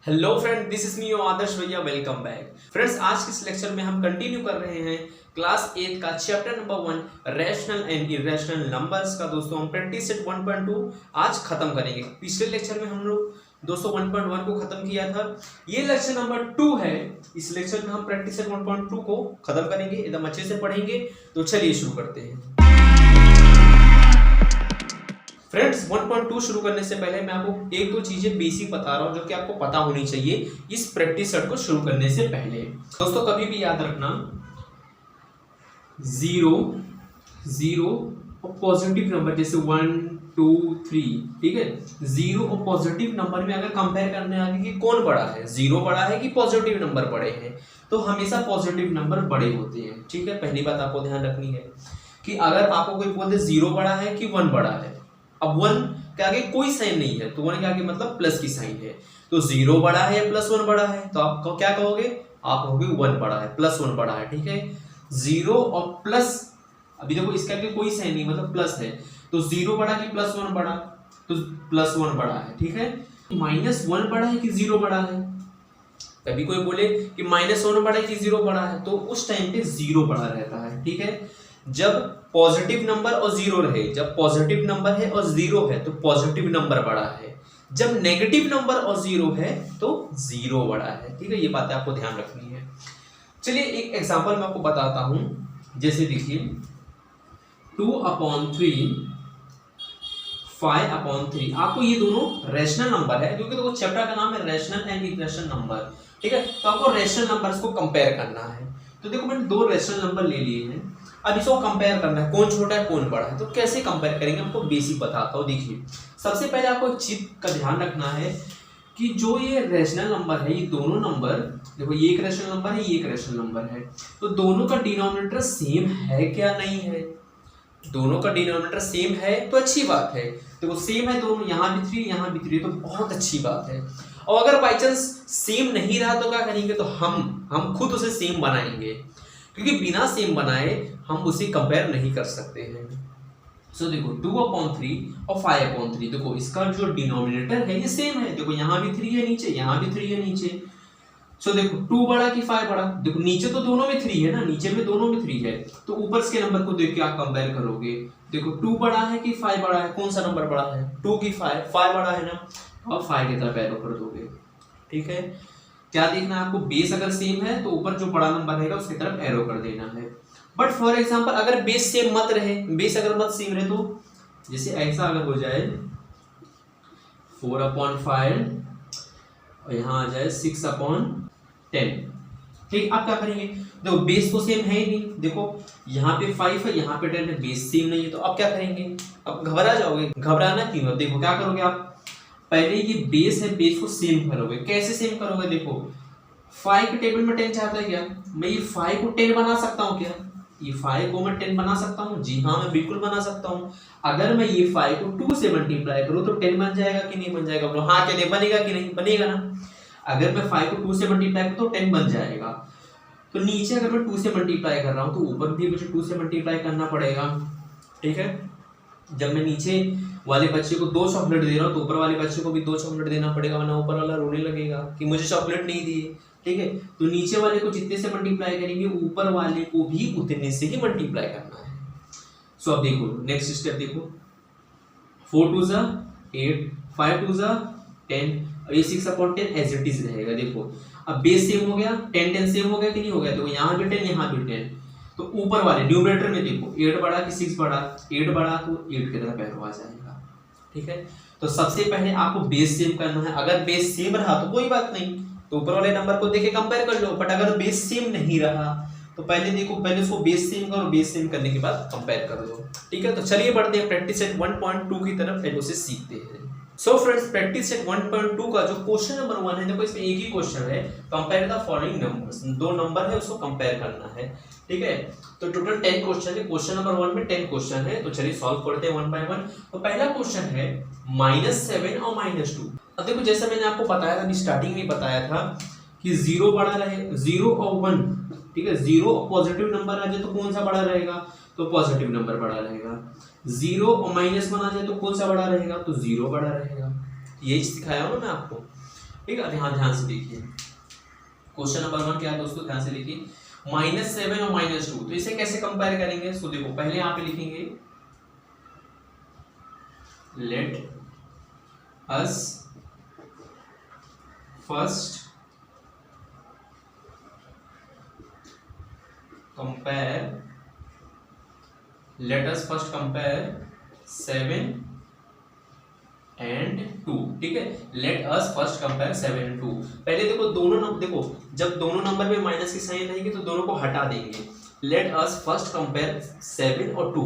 Hello friend, this is me Aadarsh भैया। Welcome back friends. आज के इस लेक्चर में हम कंटिन्यू कर रहे हैं क्लास 8 का chapter number 1 rational and irrational numbers का। दोस्तों हम प्रैक्टिस सेट 1.2 आज खत्म करेंगे। पिछले लेक्चर में हम लोग दोस्तों 1.1 को खत्म किया था। ये लेक्चर नंबर 2 है। इस लेक्चर में हम प्रैक्टिस सेट 1.2 को खत्म करेंगे, एकदम अच्छे से पढ़ेंगे। तो चलिए शुरू करते हैं फ्रेंड्स। 1.2 शुरू करने से पहले मैं आपको एक दो चीजें बेसिक बता रहा हूं जो कि आपको पता होनी चाहिए इस प्रैक्टिस सेट को शुरू करने से पहले। दोस्तों कभी भी याद रखना, जीरो और पॉजिटिव नंबर जैसे 1 2 3, ठीक है। जीरो और पॉजिटिव नंबर में अगर कंपेयर करने आगे कि कौन बड़ा है, जीरो बड़ा है कि पॉजिटिव नंबर बड़े हैं, तो हमेशा पॉजिटिव नंबर बड़े होते हैं, ठीक है। पहली बात आपको ध्यान रखनी है कि अगर आपको कोई बोलते जीरो बड़ा है कि 1 बड़ा है, अब 1 के आगे कोई साइन नहीं है तो 1 के आगे मतलब प्लस की साइन है, तो जीरो बड़ा है या प्लस 1 बड़ा है, तो आप क्या कहोगे? आप कहोगे 1 बड़ा है, प्लस 1 बड़ा है, ठीक है। जीरो और प्लस, अभी देखो इसके आगे कोई साइन नहीं मतलब प्लस है, तो जीरो बड़ा कि प्लस 1 बड़ा, तो प्लस 1 बड़ा है, ठीक है। -1 बड़ा है कि जीरो बड़ा है? कभी कोई बोले कि -1 बड़ा है कि जीरो बड़ा है, तो उस टाइम पे जीरो बड़ा रहता है, ठीक है। जब पॉजिटिव नंबर और जीरो रहे, जब पॉजिटिव नंबर है और जीरो है तो पॉजिटिव नंबर बड़ा है, जब नेगेटिव नंबर और जीरो है तो जीरो बड़ा है, ठीक है। ये बातें आपको ध्यान रखनी है। चलिए एक एग्जांपल मैं आपको बताता हूं। जैसे देखिए 2/3, 5/3, आपको ये दोनों रैशनल नंबर है, क्योंकि देखो चैप्टर का नाम है रैशनल एंड इरेशनल नंबर, ठीक है। तो आपको रैशनल नंबर्स को कंपेयर करना है। तो देखो मैंने दो रैशनल नंबर ले लिए हैं, अब इसको कंपेयर करना है, कौन छोटा है कौन बड़ा है। तो कैसे कंपेयर करेंगे, आपको बेसिक बताता हूँ। देखिए सबसे पहले आपको एक चीज का ध्यान रखना है कि जो ये रैशनल नंबर है, ये दोनों नंबर, देखो ये एक रैशनल नंबर है, ये एक रैशनल नंबर है, तो दोनों का डिनोमिनेटर सेम है क्या? नहीं है। दोनों का डिनोमिनेटर सेम है तो अच्छी बात है। देखो सेम है दोनों, यहाँ भी 3 यहाँ भी 3, तो बहुत अच्छी बात है। और अगर बाई चांस सेम नहीं रहा तो क्या करेंगे, तो हम खुद उसे सेम बनाएंगे, क्योंकि बिना सेम बनाए हम उसे कंपेयर नहीं कर सकते हैं। सो देखो 2/3 और 5/3, देखो इसका जो डिनोमिनेटर है ये सेम है। देखो यहाँ भी 3 है नीचे, यहाँ भी 3 है नीचे। सो देखो 2 बड़ा कि 5 बड़ा? देखो नीचे तो दोनों में 3 है ना, नीचे में दोनों में 3 है, तो ऊपर के नंबर को देख के आप कंपेयर करोगे। देखो 2 बड़ा है कि 5 बड़ा है, कौन सा नंबर बड़ा है? 2 की 5 बड़ा है ना, और 5 की तरफ एरो कर दोगे, ठीक है। क्या देखना है आपको? बेस अगर सेम है तो ऊपर जो बड़ा नंबर रहेगा उसकी तरफ एरो कर देना है। बट फॉर एग्जांपल अगर बेस सेम मत रहे, बेस अगर मत सेम रहे, तो जैसे ऐसा अगर हो जाए 4/5 और यहाँ आ जाए 6/10, ठीक। आप क्या करेंगे? देखो बेस तो सेम है ही नहीं, देखो यहाँ पे 5 है, यहाँ पे 10 है, बेस सेम नहीं है, तो अब क्या करेंगे? अब घबरा जाओगे। घबराना क्यों? अब देखो क्या करोगे आप, पहले ये बेस है, बेस को सेम करोगे। कैसे सेम करोगे? देखो 5 के टेबल में 10 चाहता है क्या? मैं ये 5 को 10 बना सकता हूँ क्या? ये 5 को मैं 10 बना सकता हूँ? जी हाँ, मैं बिल्कुल बना सकता हूँ। अगर मैं ये 5 को 2 से मल्टीप्लाई करूँ तो 10 बन जाएगा कि नहीं बन जाएगा? बोलो हाँ, क्या बनेगा कि नहीं बनेगा ना। अगर मैं 5 को 2 से मल्टीप्लाई करूँ तो 10 बन जाएगा। तो नीचे अगर मैं 2 से मल्टीप्लाई कर रहा हूँ तो ऊपर भी मुझे 2 से मल्टीप्लाई करना पड़ेगा, ठीक है। जब मैं नीचे वाले बच्चे को 2 चॉकलेट दे रहा हूँ तो ऊपर वाले बच्चे को भी 2 चॉकलेट देना पड़ेगा, वरना ऊपर वाला रोने लगेगा कि मुझे चॉकलेट नहीं दिए, ठीक है। तो नीचे वाले को जितने से मल्टीप्लाई करेंगे ऊपर वाले को भी उतने से ही मल्टीप्लाई करना है। सो अब देखो नेक्स्ट स्टेप देखो, 4 2 जा 8, 5 2 जा 10, और ये 6/10 एज इट इज रहेगा। देखो अब बेस सेम हो गया, 10 10 सेम हो गया कि नहीं हो गया? देखो यहाँ भी 10 यहाँ भी 10, तो ऊपर वाले न्यूमरेटर में देखो 8 बड़ा कि 6 बड़ा? 8 बड़ा, तो 8 की तरफ एरो आ जाएगा, ठीक है। तो सबसे पहले आपको बेस सेम करना है। अगर बेस सेम रहा तो कोई बात नहीं, तो ऊपर वाले नंबर को देके कंपेयर कर लो। बट अगर बेस सेम नहीं रहा तो पहले देखो, पहले उसको बेस सेम करो, बेस सेम करने के बाद कंपेयर कर लो, ठीक है। तो चलिए बढ़ते हैं प्रैक्टिस सेट 1.2 की तरफ, पहले उसे सीखते हैं। सो फ्रेंड्स प्रैक्टिस सेट 1.2 का जो क्वेश्चन नंबर 1 है, देखो इसमें एक ही क्वेश्चन है, कंपेयर द फॉलोइंग नंबर्स। दो नंबर है उसको कंपेयर करना है, ठीक है। तो टोटल 10 क्वेश्चन है, क्वेश्चन नंबर 1 में 10 क्वेश्चन है। तो चलिए सॉल्व करते हैं 1 बाय 1। तो पहला क्वेश्चन है -7 और -2। अब देखो जैसा मैंने आपको बताया था, स्टार्टिंग में बताया था कि 0 बड़ा रहे, 0 और 1, ठीक है। 0 पॉजिटिव नंबर आ जाए तो कौन सा बड़ा रहेगा? तो पॉजिटिव नंबर बड़ा रहेगा। 0 और -1 आ जाए तो कौन सा बड़ा रहेगा? तो 0 बड़ा रहेगा। यही सिखाया हूं ना मैं आपको। ठीक है। अब यहाँ ध्यान से देखिए, क्वेश्चन नंबर 1 क्या है दोस्तों, ध्यान से देखिए, -7 और -2, तो इसे कैसे कंपेयर करेंगे। सो देखो पहले यहाँ पे लिखेंगे let us first compare 7 and 2, ठीक है। Let us first compare 7 and 2। पहले देखो दोनों नंबर, देखो जब दोनों नंबर में माइनस की साइन रहेगी तो दोनों को हटा देंगे। लेट अस फर्स्ट कंपेयर 7 और 2,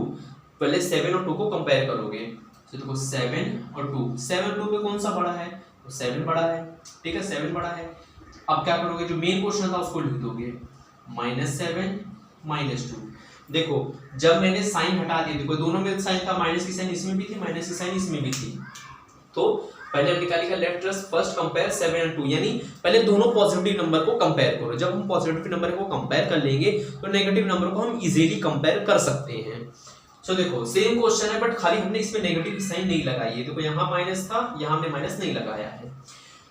पहले 7 और 2 को कंपेयर करोगे। तो देखो 7 और 2, 7 2 में कौन सा बड़ा है, तो 7 बड़ा है, ठीक है, 7 बड़ा है। अब क्या करोगे, जो मेन क्वेश्चन था उसको लिख दोगे -7 -2। देखो जब मैंने साइन हटा दिया, देखो दोनों में साइन था, माइनस की साइन इसमें भी थी, माइनस की साइन इसमें भी थी, तो पहले हम निकालेंगे let us first compare 7 and 2, यानी पहले दोनों पॉजिटिव नंबर को कंपेयर करो। जब हम पॉजिटिव नंबर को कंपेयर कर लेंगे तो नेगेटिव नंबर को हम इजीली कंपेयर कर सकते हैं। सो देखो सेम क्वेश्चन है, बट खाली हमने इसमें नेगेटिव की साइन नहीं लगाई है। देखो यहाँ माइनस था, यहाँ हमने माइनस नहीं लगाया है।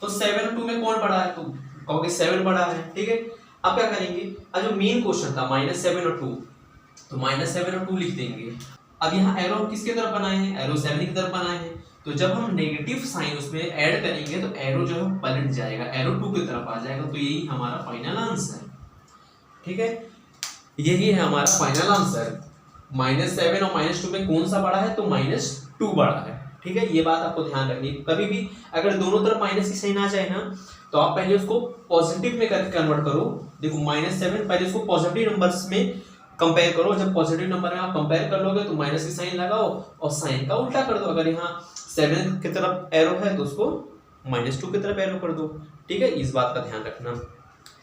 तो 7 और 2 में कौन बड़ा है, तो कहोगे 7 बड़ा है, ठीक है। अब क्या करेंगे, अब जो मेन क्वेश्चन था -7 और 2, तो -7 और 2 लिख देंगे। अब यहाँ एरो किसके तरफ बनाए हैं, एरो 7 की तरफ बनाए हैं, तो जब हम नेगेटिव साइन उसमें ऐड करेंगे तो एरो जो है पलट जाएगा, एरो 2 की तरफ आ जाएगा। तो यही हमारा फाइनल आंसर, ठीक है, यही है हमारा फाइनल आंसर। -7 और -2 में कौन सा बड़ा है, तो -2 बड़ा है, ठीक है। ये बात आपको ध्यान रखनी, कभी भी अगर दोनों तरफ माइनस की साइन आ जाए ना, तो आप पहले उसको पॉजिटिव में करके कन्वर्ट करो। देखो -7 पहले उसको पॉजिटिव नंबर्स में कंपेयर करो, जब पॉजिटिव नंबर में आप कंपेयर कर लोगे तो माइनस की साइन लगाओ और साइन का उल्टा कर दो। अगर यहाँ 7 की तरफ एरो है तो उसको -2 की तरफ एरो कर दो, ठीक है। इस बात का ध्यान रखना।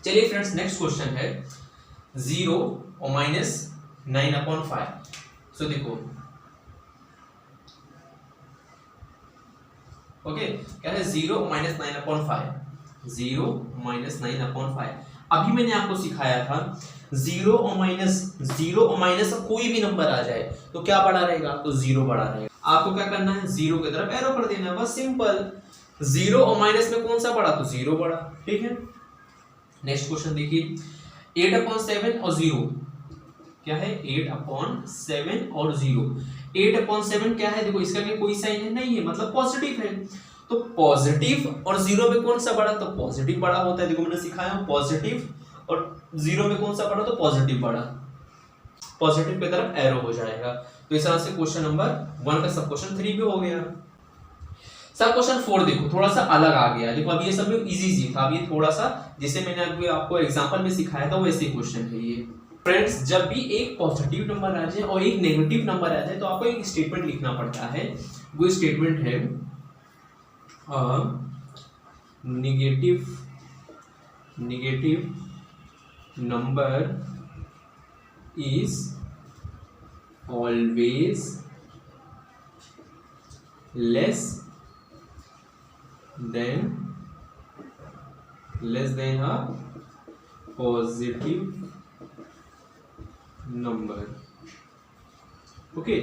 चलिए फ्रेंड्स नेक्स्ट क्वेश्चन है 0 और -9/5। सो देखो ओके, क्या है 0 -9/5, 0 -9/5। अभी मैंने आपको सिखाया था 0 और माइनस कोई भी नंबर आ जाए तो क्या बड़ा रहेगा, तो 0 बड़ा रहेगा। आपको क्या करना है, 0 की तरफ एरो कर देना है, बस सिंपल। 0 और माइनस में कौन सा बड़ा, तो 0 बड़ा, ठीक है। नेक्स्ट क्वेश्चन देखिए 8/7 और 0, क्या है 8/7 और 0। 8/7 क्या है, देखो इसका भी कोई साइन है नहीं है, मतलब पॉजिटिव है। तो पॉजिटिव और 0 में कौन सा बड़ा, तो पॉजिटिव बड़ा होता है। देखो मैंने सिखाया पॉजिटिव और 0 में कौन सा बड़ा, तो पॉजिटिव बड़ा, पॉजिटिव की तरफ एरो हो जाएगा। तो इस तरह से क्वेश्चन नंबर 1 का सब क्वेश्चन 3 भी हो गया। सब क्वेश्चन 4 देखो थोड़ा सा अलग आ गया। देखो अब ये सब में इजी था, अब ये थोड़ा सा जैसे मैंने अभी आपको एग्जांपल में सिखाया था वैसे क्वेश्चन है ये। फ्रेंड्स जब भी एक पॉजिटिव नंबर आ जाए और एक नेगेटिव नंबर आ जाए तो आपको एक स्टेटमेंट लिखना पड़ता है। वो स्टेटमेंट है negative number is always less than a positive number. Okay,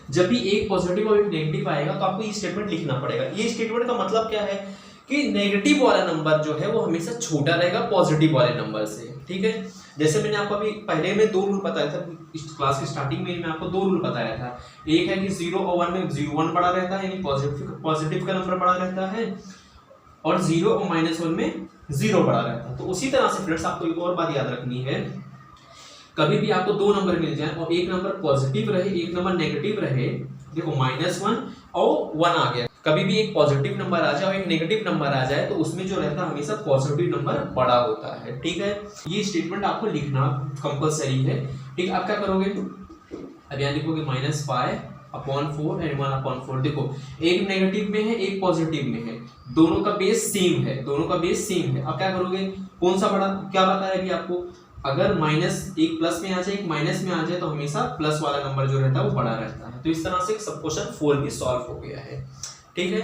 जब भी एक पॉजिटिव और एक नेगेटिव आएगा तो आपको ये स्टेटमेंट लिखना पड़ेगा। ये स्टेटमेंट का मतलब क्या है कि नेगेटिव वाला नंबर जो है वो हमेशा छोटा रहेगा पॉजिटिव वाले नंबर से, ठीक है। जैसे मैंने आपको अभी पहले में 2 रूल बताया था, इस क्लास की स्टार्टिंग में मैं आपको 2 रूल बताया था। एक है कि 0 और 1 में 1 बड़ा रहता है, यानी पॉजिटिव का नंबर बड़ा रहता है, और 0 और -1 में 0 बड़ा रहता है। तो उसी तरह से फ्रेंड्स आपको एक और बात याद रखनी है, कभी भी आपको 2 नंबर मिल जाए और एक नंबर पॉजिटिव रहे एक नंबर नेगेटिव रहे, देखो -1 और 1 आ गया, कभी भी एक पॉजिटिव नंबर आ जाए और एक नेगेटिव नंबर आ जाए तो उसमें जो रहता है हमेशा पॉजिटिव नंबर बड़ा होता है, ठीक है। ये स्टेटमेंट आपको लिखना कंपलसरी है, ठीक। आप क्या करोगे, अब यहाँ लिखोगे -5/4 एंड 1/4। देखो एक नेगेटिव में है एक पॉजिटिव में है, दोनों का बेस सेम है, अब क्या करोगे, कौन सा बड़ा, क्या बताया अभी आपको, अगर एक प्लस में आ जाए एक माइनस में आ जाए तो हमेशा प्लस वाला नंबर जो रहता है वो बड़ा रहता है। तो इस तरह से सब क्वेश्चन 4 भी सॉल्व हो गया है, ठीक है।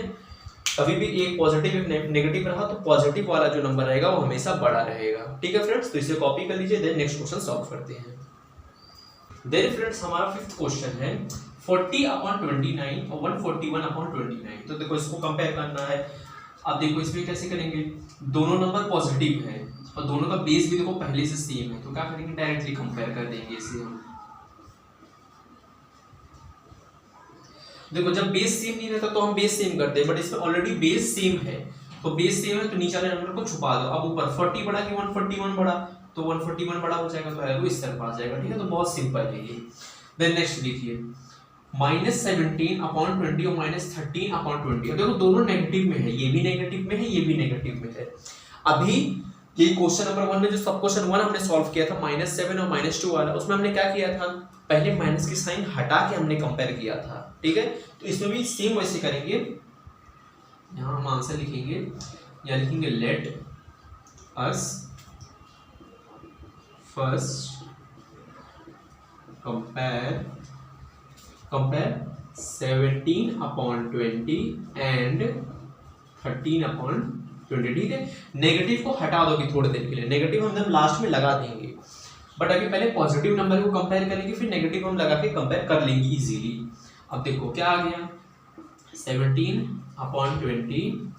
कभी भी एक पॉजिटिव एक नेगेटिव रहा तो पॉजिटिव वाला जो नंबर रहेगा वो हमेशा बड़ा रहेगा, ठीक है फ्रेंड्स। तो इसे कॉपी कर लीजिए, देन नेक्स्ट क्वेश्चन सॉल्व करते हैं। देन फ्रेंड्स हमारा 5th क्वेश्चन है 40/29 और 141/29। तो देखो इसको कंपेयर करना है, अब देखो इसमें कैसे करेंगे, दोनों नंबर पॉजिटिव है और दोनों का बेस भी देखो पहले से सेम है, तो क्या करेंगे डायरेक्टली कंपेयर कर देंगे इसे हम। देखो जब बेस सेम नहीं रहता तो हम बेस सेम करते हैं, बट इसमें ऑलरेडी बेस सेम है, तो बेस सेम है तो नीचे वाले नंबर को छुपा दो। अब ऊपर 40 बड़ा कि 141 बड़ा, तो 141 बड़ा हो जाएगा, तो एरो इस तरफ आ जाएगा, ठीक है। तो बहुत सिंपल है ये। देन नेक्स्ट देखिए -17/20 और -13/20। अब देखो दोनों नेगेटिव में है, ये भी नेगेटिव में है, ये भी नेगेटिव में है। अभी ये क्वेश्चन नंबर 1 में जो सब क्वेश्चन 1 हमने सॉल्व किया था -7 और -2 वाला, उसमें हमने क्या किया था, पहले माइनस की साइन हटा के हमने कंपेयर किया था, ठीक है। तो इसमें भी सेम वैसे करेंगे, यहां हम आंसर लिखेंगे या लिखेंगे let us first compare 17/20 and 13/20, ठीक है। नेगेटिव को हटा दोगे थोड़ी देर के लिए, नेगेटिव हम लास्ट में लगा देंगे, बट अभी पहले पॉजिटिव नंबर को कंपेयर करेंगे, फिर नेगेटिव हम लगा के कंपेयर कर लेंगे इजीली। अब देखो क्या आ गया, 17/20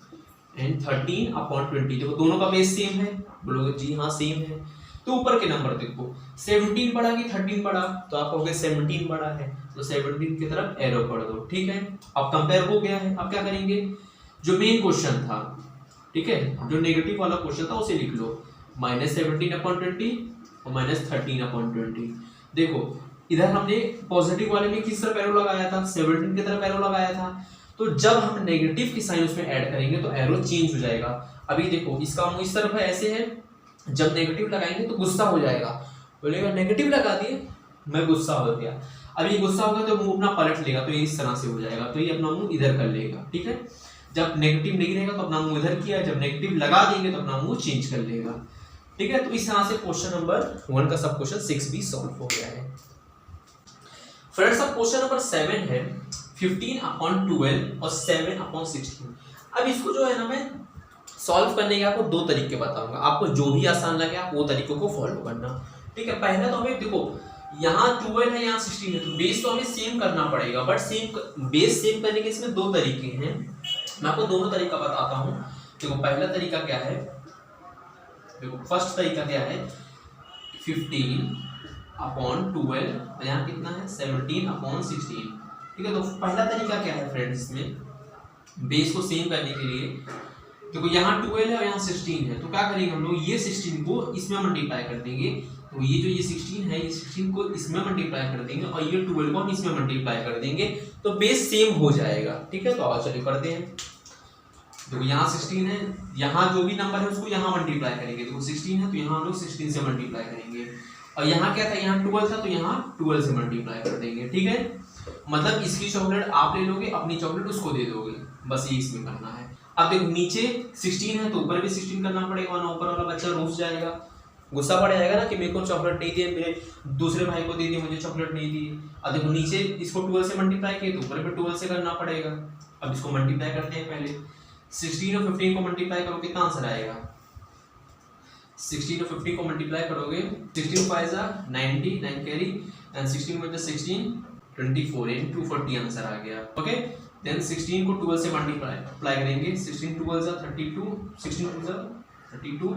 एंड 13/20। देखो दोनों का बेस सेम है, बोलोगे जी हाँ सेम है, तो ऊपर के नंबर देखो 17 बड़ा कि 13 बड़ा, तो आप कहोगे 17 बड़ा है, तो 17 की तरफ एरो कर दो, ठीक है। अब कंपेयर हो गया है, अब क्या करेंगे, जो मेन क्वेश्चन था, ठीक है, जो नेगेटिव वाला क्वेश्चन था उसे लिख लो, -17/20 और -13/20। देखो इधर हमने पॉजिटिव वाले में किस तरफ एरो लगाया था, 17 की तरफ एरो लगाया था, तो जब हम नेगेटिव की साइन उसमें ऐड करेंगे तो एरो चेंज हो जाएगा। अभी देखो इसका मुंह इस तरफ है, ऐसे है, जब नेगेटिव लगाएंगे तो गुस्सा हो जाएगा, बोलेगा नेगेटिव लगा दिए, मैं गुस्सा हो गया। अब ये गुस्सा होगा तो मुंह अपना पलट लेगा, तो ये इस तरह से हो जाएगा, तो ये अपना मुंह इधर कर लेगा, ठीक है। जब नेगेटिव नहीं रहेगा तो अपना मुंह इधर किया, जब नेगेटिव लगा देंगे तो अपना मुंह चेंज कर लेगा, ठीक है। तो इस तरह से क्वेश्चन नंबर 1 का सब क्वेश्चन 6 भी सॉल्व हो गया है। फ्रेंड्स अब क्वेश्चन नंबर 7 है 15/12 और 7/16। अब इसको जो है ना मैं सॉल्व करने के आपको दो तरीके बताऊंगा, आपको जो भी आसान लगे आप वो तरीकों को फॉलो करना, ठीक है। पहला तो हमें देखो यहाँ 12 है, यहाँ 16 है, तो बेस तो हमें सेम करना पड़ेगा, बट बेस सेम करने के इसमें दो तरीके हैं, मैं आपको दोनों तरीका बताता हूँ। देखो पहला तरीका क्या है, देखो फर्स्ट तरीका क्या है, 15/12 और यहाँ कितना है 17/16, ठीक है। तो पहला तरीका क्या है फ्रेंड्स, इसमें बेस को सेम करने के लिए देखो यहाँ 12 है और यहाँ 16 है, तो क्या करेंगे हम लोग, ये 16 को इसमें मल्टीप्लाई कर देंगे, तो ये जो ये 16 है, ये 16 को इसमें मल्टीप्लाई कर देंगे और ये 12 को हम इसमें मल्टीप्लाई कर देंगे, तो बेस सेम हो जाएगा, ठीक है। तो आओ चलिए करते हैं। देखो यहाँ 16 है, यहाँ जो भी नंबर है उसको यहाँ मल्टीप्लाई करेंगे, देखो 16 है तो यहाँ हम लोग 16 से मल्टीप्लाई करेंगे, और यहाँ क्या था, यहाँ 12 था तो यहाँ 12 से मल्टीप्लाई कर देंगे, ठीक है। मतलब इसकी चॉकलेट आप ले लोगे, अपनी चॉकलेट उसको दे दोगे, बस ये इसमें करना है। अब देखो नीचे 16 है तो ऊपर भी 16 करना पड़ेगा, वरना ऊपर वाला बच्चा रूठ जाएगा, गुस्सा पड़ जाएगा ना कि मेरे को चॉकलेट नहीं दिए, मेरे दूसरे भाई को दे दी, मुझे चॉकलेट नहीं दी। अब देखो नीचे इसको 12 से मल्टीप्लाई किए तो ऊपर भी 12 से करना पड़ेगा। अब इसको मल्टीप्लाई करते हैं, पहले 16 और 15 को मल्टीप्लाई करो, कितना आंसर आएगा, 16 और 50 को मल्टीप्लाई करोगे, 16 5 90 9 carry and 16 with 16 24 in 240 answer आ गया, ओके। देन 16 को 12 से मल्टीप्लाई करेंगे, 16 12 32, 16 2 32,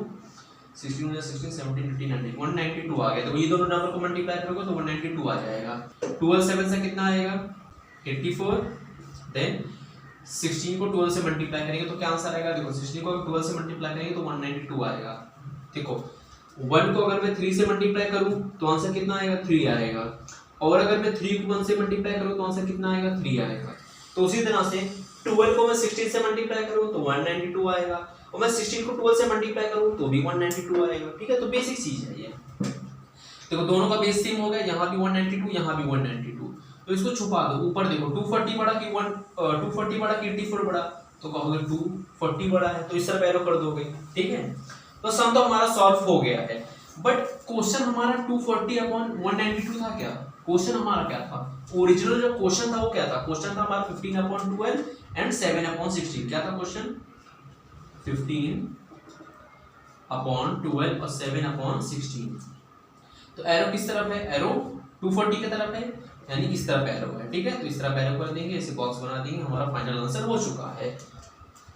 16 16 17 18 19 192 आ गया। तो ये दोनों नंबर को मल्टीप्लाई करोगे तो 192 आ जाएगा। 12 7 से कितना आएगा 84, देन 16 को 12 से मल्टीप्लाई करेंगे तो क्या आंसर आएगा, देखो 16 को 12 से मल्टीप्लाई करेंगे तो 192 आएगा। देखो 1 को अगर मैं 3 से मल्टीप्लाई करूं तो आंसर कितना आएगा 3 आएगा, और अगर मैं 3 को 1 से मल्टीप्लाई करूं तो आंसर कितना आएगा 3 आएगा। तो उसी तरह से 12 को मैं 16 से मल्टीप्लाई करूं तो 192 आएगा, और मैं 16 को 12 से मल्टीप्लाई करूं तो भी 192 आएगा, ठीक है। तो बेसिक चीज है ये। देखो दोनों का बेस सेम हो गया, यहाँ भी 192 यहाँ भी 192, तो इसको छुपा दो। ऊपर देखो 240 बड़ा कि 240 बड़ा कि 84 बड़ा, तो कहोगे 240 बड़ा है, तो इस तरफ एरो कर दोगे, ठीक है। तो सम तो हमारा सॉल्व हो गया है, बट क्वेश्चन हमारा 240/192 था क्या, क्वेश्चन हमारा क्या था, ओरिजिनल जो क्वेश्चन था वो क्या था, क्वेश्चन था हमारा 15/12 एंड 7/16। क्या था क्वेश्चन 15/12 और 7/16। तो एरो किस तरफ है, एरो 240 की तरफ है, यानी इस तरफ एरो है, ठीक है। तो इस तरफ एरो कर देंगे, ऐसे बॉक्स बना देंगे, हमारा फाइनल आंसर हो चुका है।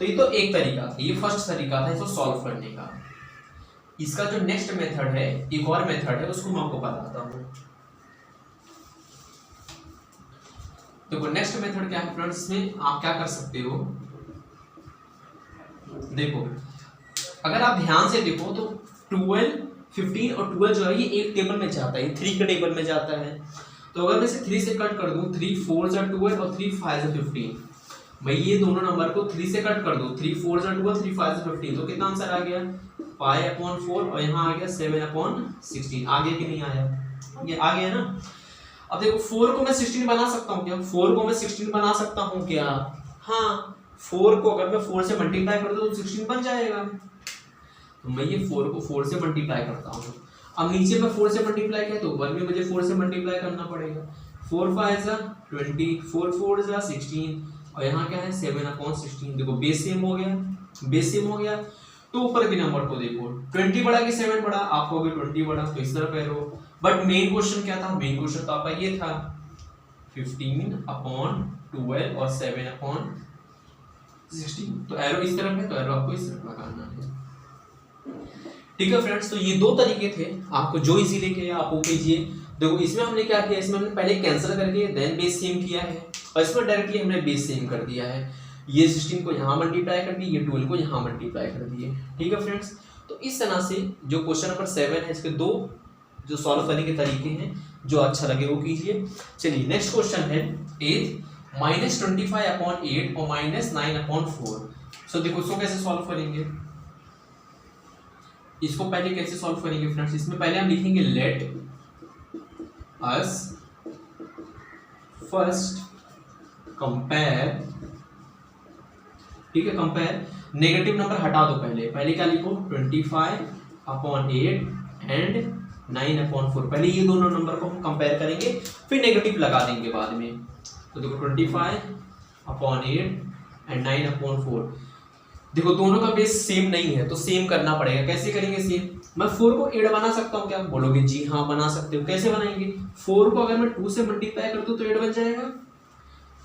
तो ये तो एक तरीका था, ये फर्स्ट तरीका था इसको सॉल्व करने का। इसका जो नेक्स्ट मेथड है, एक और मेथड है, उसको मैं आपको बताता हूँ। देखो नेक्स्ट मेथड क्या है फ्रेंड्स, इसमें आप क्या कर सकते हो, देखो अगर आप ध्यान से देखो तो 12, 15 और 12 जो है ये एक टेबल में जाता है, 3 के टेबल में जाता है। तो अगर मैं इसे 3 से कट कर दूं, 3 4 जा 12 और 3 5 जा 15, मैं ये दोनों नंबर को 3 से कट कर दूं, 3 4 जा 12, 3 5 जा 15, तो कितना आंसर आ गया 5/4 और यहाँ आ गया 7/16। आगे कि नहीं आया, ये आ गया ना। अब देखो 4 को मैं 16 बना सकता हूँ क्या, 4 को मैं 16 बना सकता हूँ क्या, हाँ 4 को अगर मैं 4 से मल्टीप्लाई कर दूं तो 16 बन जाएगा। तो मैं ये 4 को 4 से मल्टीप्लाई करता हूँ। अब नीचे में 4 से मल्टीप्लाई किया तो ऊपर में मुझे 4 से मल्टीप्लाई करना पड़ेगा। 4 5 जा 20, 4 4 जा 16 और यहाँ क्या है 7/16। देखो बेस सेम हो गया, बेस सेम हो गया। तो ऊपर के नंबर को देखो, 20 बड़ा कि 7 बड़ा, आपको अभी 20 बड़ा, तो इस तरफ एरो। बट मेन क्वेश्चन क्या था, मेन क्वेश्चन तो आपका ये था 15/12 और 7/16, तो एरो इस तरफ है, तो एरो आपको इस तरफ लगाना है। ठीक है फ्रेंड्स, तो ये दो तरीके थे, आपको जो इजी लेके आप वो कीजिए। देखो इसमें हमने क्या किया, इसमें हमने पहले कैंसिल करके देन बेस सेम किया है, और इसमें डायरेक्टली हमने बेस सेम कर दिया है। ये 16 को यहाँ मल्टीप्लाई कर दिए, ये 12 को यहाँ मल्टीप्लाई कर दिए। ठीक है फ्रेंड्स, तो इस तरह से जो क्वेश्चन नंबर 7 है, इसके दो जो सॉल्व करने के तरीके हैं, जो अच्छा लगे वो कीजिए। चलिए नेक्स्ट क्वेश्चन है 8 -25/8 और -9/4। सो देखो इसको कैसे सॉल्व करेंगे, इसको पहले कैसे सॉल्व करेंगे फ्रेंड्स, इसमें पहले हम लिखेंगे लेट अस फर्स्ट कंपेयर। ठीक है, कंपेयर, नेगेटिव नंबर हटा दो, पहले क्या लिखो 25/8 एंड 9/4। पहले ये दोनों नंबर को हम कंपेयर करेंगे, फिर नेगेटिव लगा देंगे बाद में। तो देखो 25/8 एंड 9/4। देखो दोनों का बेस सेम नहीं है, तो सेम करना पड़ेगा। कैसे करेंगे सेम, मैं 4 को 8 बना सकता हूँ क्या, बोलोगे जी हाँ बना सकते हो। कैसे बनाएंगे, 4 को अगर मैं 2 से मल्टीप्लाई कर दूं तो 8 बन जाएगा।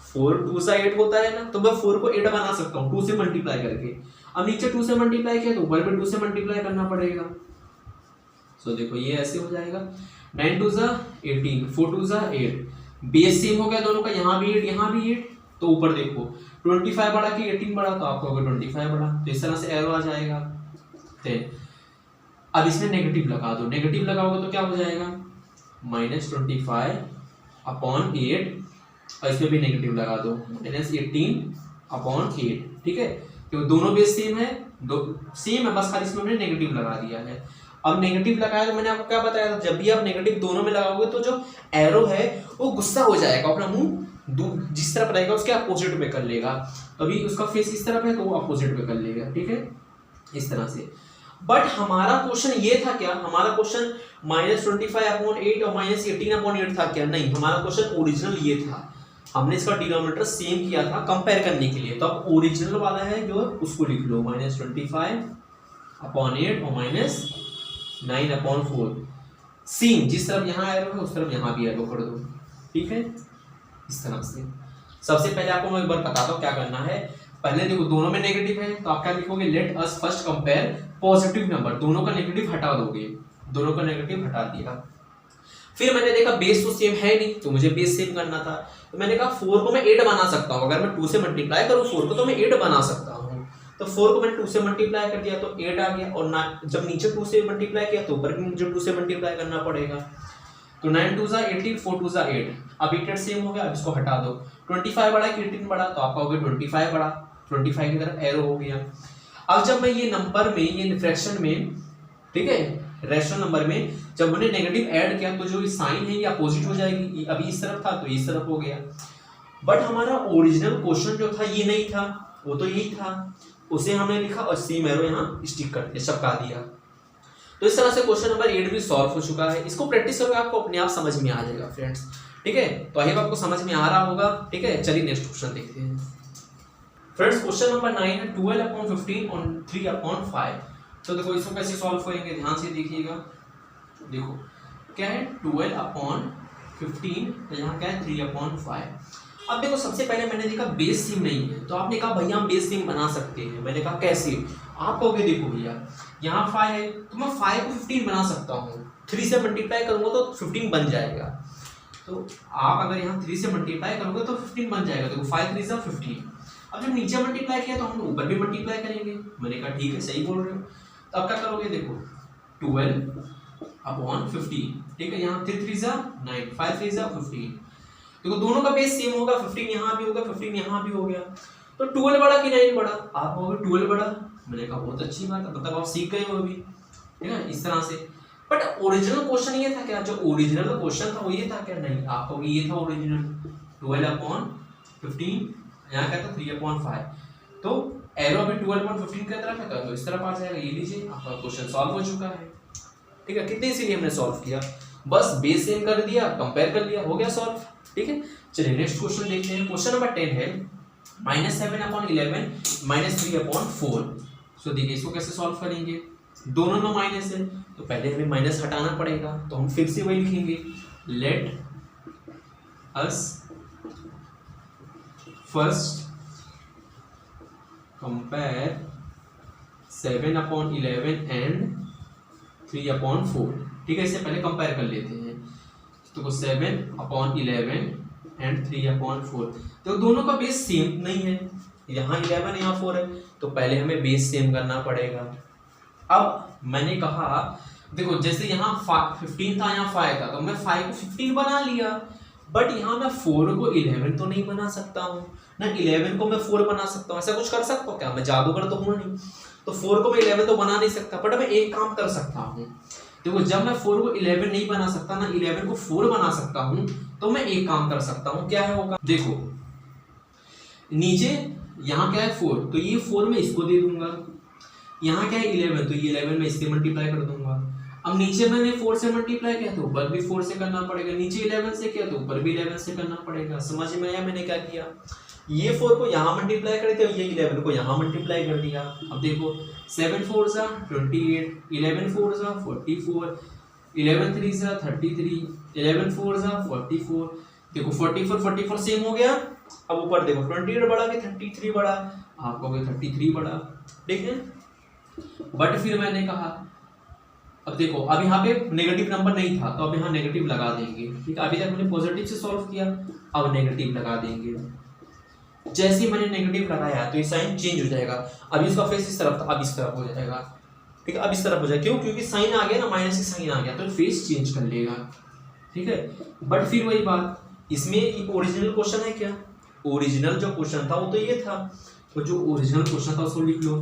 4 2 सा 8 होता है ना, तो मैं 4 को 8 बना सकता हूँ 2 से मल्टीप्लाई करके। अब नीचे 2 से मल्टीप्लाई किया तो ऊपर में 2 से मल्टीप्लाई करना पड़ेगा। सो देखो ये ऐसे हो जाएगा, 9 2 सा 18, 4 2 सा 8, बेस सेम हो गया दोनों का, यहाँ भी 8 यहाँ भी 8। तो ऊपर देखो 25 बड़ा कि 18 बड़ा, तो आपको होगा 25 बड़ा, तो इस तरह से एरो आ जाएगा। अब इसमें नेगेटिव लगा दो, नेगेटिव लगाओगे तो क्या हो जाएगा -25/8, और इसमें भी नेगेटिव लगा दो -18/8। ठीक है, क्योंकि दोनों बेस सेम है, दो सेम है, बस खाली इसमें हमने नेगेटिव लगा दिया है। अब नेगेटिव लगाया तो मैंने आपको क्या बताया था, जब भी आप नेगेटिव दोनों में लगाओगे तो जो एरो है वो गुस्सा हो जाएगा, अपना मुंह जिस तरफ रहेगा उसके अपोजिट में कर लेगा। अभी उसका फेस इस तरफ है तो वो अपोजिट में कर लेगा। ठीक है, इस तरह से। बट हमारा क्वेश्चन ये था क्या, हमारा क्वेश्चन -25/8 और -18/8 था क्या, नहीं, हमारा क्वेश्चन ओरिजिनल ये था। हमने इसका डिनोमिनेटर सेम किया था कंपेयर करने के लिए, तो अब ओरिजिनल वाला है जो उसको लिख लो, -25/8 और -9/4। सेम, जिस तरफ यहाँ एरो है उस तरफ यहाँ भी एरो कर दो। ठीक है, इस तरह से। सबसे पहले आपको मैं एक बार बताता हूँ क्या करना है। पहले देखो दोनों में नेगेटिव है, तो आप क्या लिखोगे, let us first compare positive number. दोनों का नेगेटिव हटा दोगे, दोनों का नेगेटिव हटा दिया। फिर मैंने देखा बेस तो सेम है नहीं, तो मुझे बेस सेम करना था। तो मैंने कहा 4 को मैं 8 बना सकता हूँ, अगर मैं 2 से मल्टीप्लाई करूँ 4 को तो मैं 8 बना सकता हूँ। तो 4 को मैंने 2 से मल्टीप्लाई कर दिया तो 8 आ गया, और जब नीचे 2 से मल्टीप्लाई किया तो ऊपर भी मुझे 2 से मल्टीप्लाई करना पड़ेगा। तो 9 2 सा 18, 4 2 सा 8, अब 8 सेम हो गया। अब इसको हटा दो, 25 बड़ा कि 18 बड़ा, तो आपका हो गया 25 बड़ा, 25 की तरफ एरो हो गया। अब जब मैं ये नंबर में, ये फ्रैक्शन में, ठीक है, रैशनल नंबर में जब मैंने नेगेटिव ऐड किया तो जो साइन है ये अपोजिट हो जाएगी। अभी इस तरफ था तो इस तरफ हो गया। बट हमारा ओरिजिनल क्वेश्चन जो था ये नहीं था, वो तो यही था, उसे हमने लिखा और सेम एरो यहाँ स्टिक कर दिया, चिपका दिया। तो इस तरह से क्वेश्चन नंबर 8 भी सॉल्व हो चुका है। इसको प्रैक्टिस करोगे आपको अपने आप समझ में आ जाएगा फ्रेंड्स। ठीक है, तो आई होप आपको समझ में आ रहा होगा। ठीक है, चलिए नेक्स्ट क्वेश्चन देखते हैं फ्रेंड्स। क्वेश्चन नंबर 9 है 12/15 और 3/5। तो देखो इसको कैसे सॉल्व करेंगे, ध्यान से देखिएगा। देखो क्या है 12/15, तो यहाँ क्या है 3/5। अब देखो सबसे पहले मैंने देखा बेस सेम नहीं है, तो आपने कहा भैया हम बेस सेम बना सकते हैं। मैंने कहा कैसे? आप कहोगे देखो भैया यहाँ 5 है तो मैं 5 को 15 बना सकता हूँ, 3 से मल्टीप्लाई करूँगा तो 15 बन जाएगा। तो आप अगर यहाँ 3 से मल्टीप्लाई करोगे तो 15 बन जाएगा। देखो 5 3 से 15। अब जब नीचे मल्टीप्लाई किया तो हम ऊपर भी मल्टीप्लाई करेंगे। मैंने कहा ठीक है, सही बोल रहे हो। तो अब क्या करोगे? देखो 12/15, ठीक है। यहाँ 3 3 9, 5 3 15। देखो दोनों का बेस सेम होगा, 15 यहाँ भी होगा, 15 यहाँ भी हो गया। तो 12 बड़ा कि 9 बड़ा? आप कहोगे 12 बड़ा। मैंने कहा बहुत अच्छी बात है, मतलब आप सीख गए हो अभी, है ना, इस तरह से। बट ओरिजिनल क्वेश्चन ये था क्या? जो ओरिजिनल क्वेश्चन था वो ये था क्या? नहीं, आप कहोगे ये था ओरिजिनल 12/15, यहाँ क्या था 3/5। तो एरो भी 12/15 की तरफ है तो इस तरफ आ जाएगा। ये लीजिए आपका क्वेश्चन सॉल्व हो चुका है, ठीक है। कितने इसीलिए हमने सॉल्व किया, बस बेस सेम कर दिया, कंपेयर कर लिया, हो गया सॉल्व, ठीक है। चलिए नेक्स्ट क्वेश्चन देखते हैं। क्वेश्चन नंबर 10 है -7/11 -3/4। सो देखिए इसको कैसे सॉल्व करेंगे। दोनों में माइनस है तो पहले हमें माइनस हटाना पड़ेगा, तो हम फिर से वही लिखेंगे, let us first compare 7/11 and 3/4, ठीक है। इससे पहले कंपेयर कर लेते हैं। तो 7/11 एंड 3/4, तो दोनों का बेस सेम नहीं है, यहाँ 11 यहाँ 4 है, तो पहले हमें बेस सेम करना पड़ेगा। अब मैंने कहा देखो जैसे यहाँ 15 था, यहाँ 5 था, तो मैं 5 को 15 बना लिया। बट यहाँ मैं 4 को 11 तो नहीं बना सकता हूँ ना, 11 को मैं 4 बना सकता हूँ। ऐसा कुछ कर सकता हूँ क्या? मैं जादूगर तो हूँ नहीं, तो 4 को मैं 11 तो बना नहीं सकता। बट मैं एक काम कर सकता हूँ, देखो जब मैं 4 को 11 नहीं बना सकता ना, 11 को 4 बना सकता हूँ, तो मैं एक काम कर सकता हूँ। क्या है होगा? देखो नीचे यहाँ क्या है 4, तो ये 4 मैं इसको दे दूंगा। यहाँ क्या है 11, तो ये 11 मैं इससे मल्टीप्लाई कर दूंगा। अब नीचे मैंने 4 से मल्टीप्लाई किया तो ऊपर भी 4 से करना पड़ेगा, नीचे 11 से किया तो ऊपर भी 11 से करना पड़ेगा। समझ में आया मैंने क्या किया? ये 4 को यहाँ मल्टीप्लाई करे थे, ये 11 को यहाँ मल्टीप्लाई कर दिया। अब देखो 7 4 28, 11 4 44, 11 3 33, 11 4 44। देखो 44 44 सेम हो गया। अब ऊपर देखो 28 बड़ा कि 33 बड़ा? आप कहोगे 33 बड़ा, ठीक है। बट फिर मैंने कहा अब देखो अब यहाँ पे नेगेटिव नंबर नहीं था, तो अब यहाँ नेगेटिव लगा देंगे, ठीक है। अभी तक मैंने पॉजिटिव से सॉल्व किया, अब नेगेटिव लगा देंगे। जैसे ही मैंने नेगेटिव लगाया तो ये साइन चेंज हो जाएगा। अब इसका फेस इस तरफ था, अब इस तरफ हो जाएगा, ठीक है। अब इस तरफ हो जाएगा, क्यों? क्योंकि साइन आ गया ना, माइनस का साइन आ गया, तो फेस चेंज कर लेगा, ठीक है। बट फिर वही बात, इसमें ओरिजिनल क्वेश्चन है क्या? ओरिजिनल जो क्वेश्चन था वो तो ये था, तो जो ओरिजिनल क्वेश्चन था उसको लिख लो,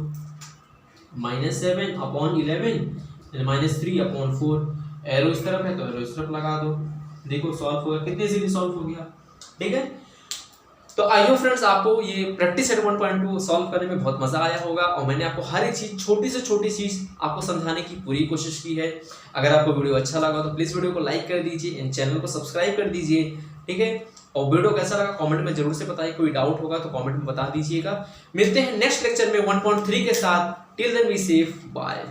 -7/11 -3/4। एरो इस तरफ है तो एरो इस तरफ लगा दो। देखो सॉल्व हो गया, कितने इजीली सॉल्व हो गया, ठीक है। तो आई होप फ्रेंड्स आपको ये प्रैक्टिस सेट 1.2 सॉल्व करने में बहुत मजा आया होगा, और मैंने आपको हर एक चीज, छोटी से छोटी चीज आपको समझाने की पूरी कोशिश की है। अगर आपको वीडियो अच्छा लगा तो प्लीज वीडियो को लाइक कर दीजिए एंड चैनल को सब्सक्राइब कर दीजिए, ठीक है। और वीडियो कैसा लगा कमेंट में जरूर से बताइए, कोई डाउट होगा तो कमेंट में बता दीजिएगा। मिलते हैं नेक्स्ट लेक्चर में 1.3 के साथ। Till then be safe, bye.